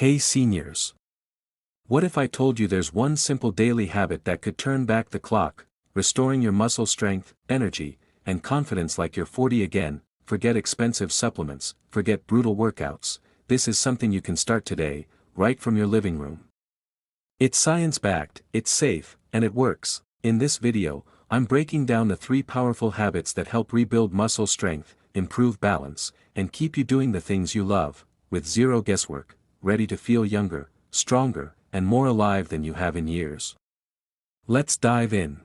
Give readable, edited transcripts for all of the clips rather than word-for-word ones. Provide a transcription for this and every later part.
Hey seniors! What if I told you there's one simple daily habit that could turn back the clock, restoring your muscle strength, energy, and confidence like you're 40 again? Forget expensive supplements, forget brutal workouts. This is something you can start today, right from your living room. It's science-backed, it's safe, and it works. In this video, I'm breaking down the 3 powerful habits that help rebuild muscle strength, improve balance, and keep you doing the things you love, with zero guesswork, ready to feel younger, stronger, and more alive than you have in years. Let's dive in.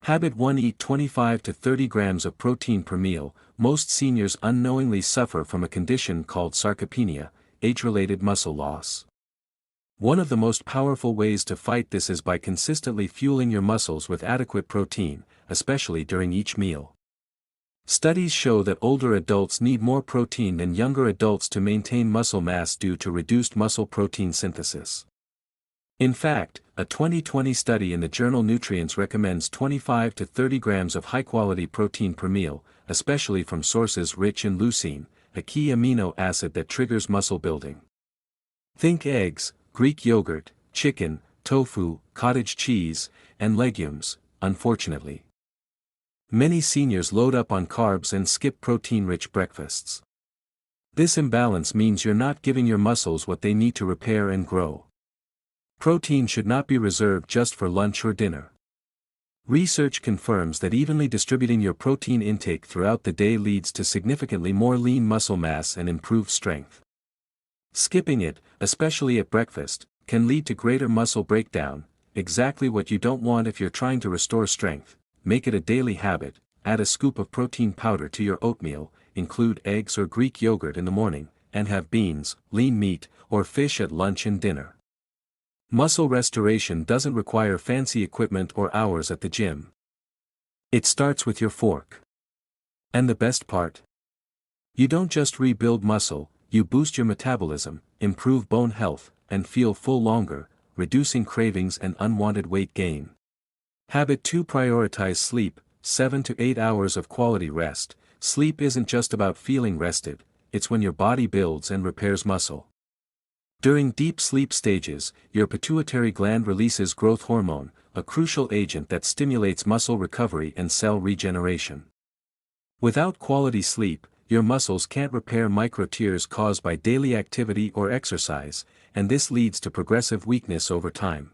Habit 1: Eat 25 to 30 grams of protein per meal. Most seniors unknowingly suffer from a condition called sarcopenia, age-related muscle loss. One of the most powerful ways to fight this is by consistently fueling your muscles with adequate protein, especially during each meal. Studies show that older adults need more protein than younger adults to maintain muscle mass due to reduced muscle protein synthesis. In fact, a 2020 study in the journal Nutrients recommends 25 to 30 grams of high-quality protein per meal, especially from sources rich in leucine, a key amino acid that triggers muscle building. Think eggs, Greek yogurt, chicken, tofu, cottage cheese, and legumes. Unfortunately, many seniors load up on carbs and skip protein-rich breakfasts. This imbalance means you're not giving your muscles what they need to repair and grow. Protein should not be reserved just for lunch or dinner. Research confirms that evenly distributing your protein intake throughout the day leads to significantly more lean muscle mass and improved strength. Skipping it, especially at breakfast, can lead to greater muscle breakdown, exactly what you don't want if you're trying to restore strength. Make it a daily habit. Add a scoop of protein powder to your oatmeal, include eggs or Greek yogurt in the morning, and have beans, lean meat, or fish at lunch and dinner. Muscle restoration doesn't require fancy equipment or hours at the gym. It starts with your fork. And the best part? You don't just rebuild muscle, you boost your metabolism, improve bone health, and feel full longer, reducing cravings and unwanted weight gain. Habit 2: Prioritize sleep. 7 to 8 hours of quality rest. Sleep isn't just about feeling rested, it's when your body builds and repairs muscle. During deep sleep stages, your pituitary gland releases growth hormone, a crucial agent that stimulates muscle recovery and cell regeneration. Without quality sleep, your muscles can't repair micro tears caused by daily activity or exercise, and this leads to progressive weakness over time.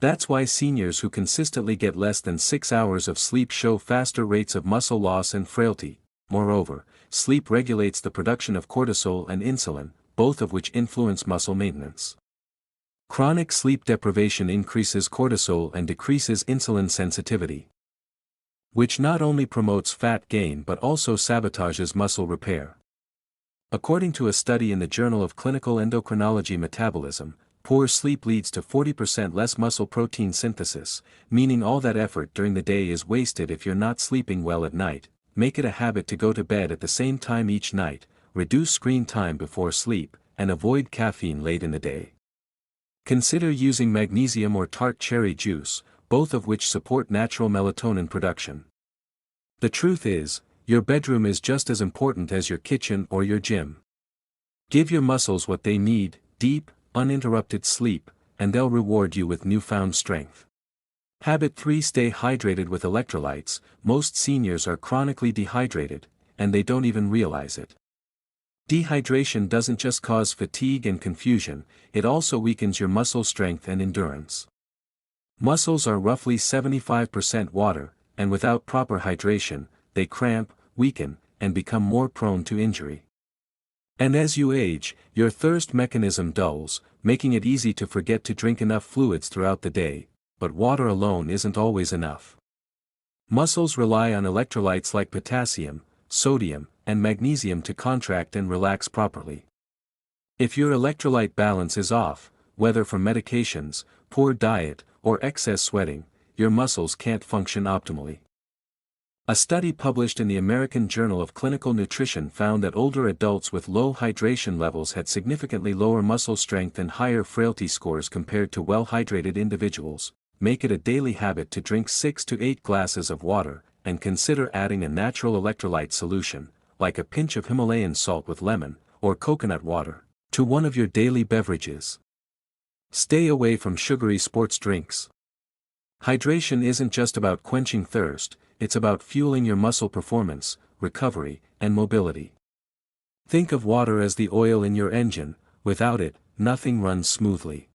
That's why seniors who consistently get less than 6 hours of sleep show faster rates of muscle loss and frailty. Moreover, sleep regulates the production of cortisol and insulin, both of which influence muscle maintenance. Chronic sleep deprivation increases cortisol and decreases insulin sensitivity, which not only promotes fat gain but also sabotages muscle repair. According to a study in the Journal of Clinical Endocrinology Metabolism, poor sleep leads to 40% less muscle protein synthesis, meaning all that effort during the day is wasted if you're not sleeping well at night. Make it a habit to go to bed at the same time each night, reduce screen time before sleep, and avoid caffeine late in the day. Consider using magnesium or tart cherry juice, both of which support natural melatonin production. The truth is, your bedroom is just as important as your kitchen or your gym. Give your muscles what they need: deep, uninterrupted sleep, and they'll reward you with newfound strength. Habit 3: Stay hydrated with electrolytes. Most seniors are chronically dehydrated, and they don't even realize it. Dehydration doesn't just cause fatigue and confusion, it also weakens your muscle strength and endurance. Muscles are roughly 75% water, and without proper hydration, they cramp, weaken, and become more prone to injury. And as you age, your thirst mechanism dulls, making it easy to forget to drink enough fluids throughout the day, but water alone isn't always enough. Muscles rely on electrolytes like potassium, sodium, and magnesium to contract and relax properly. If your electrolyte balance is off, whether from medications, poor diet, or excess sweating, your muscles can't function optimally. A study published in the American Journal of Clinical Nutrition found that older adults with low hydration levels had significantly lower muscle strength and higher frailty scores compared to well-hydrated individuals. Make it a daily habit to drink 6 to 8 glasses of water, and consider adding a natural electrolyte solution, like a pinch of Himalayan salt with lemon, or coconut water. to one of your daily beverages. Stay away from sugary sports drinks. Hydration isn't just about quenching thirst, it's about fueling your muscle performance, recovery, and mobility. Think of water as the oil in your engine. Without it, nothing runs smoothly.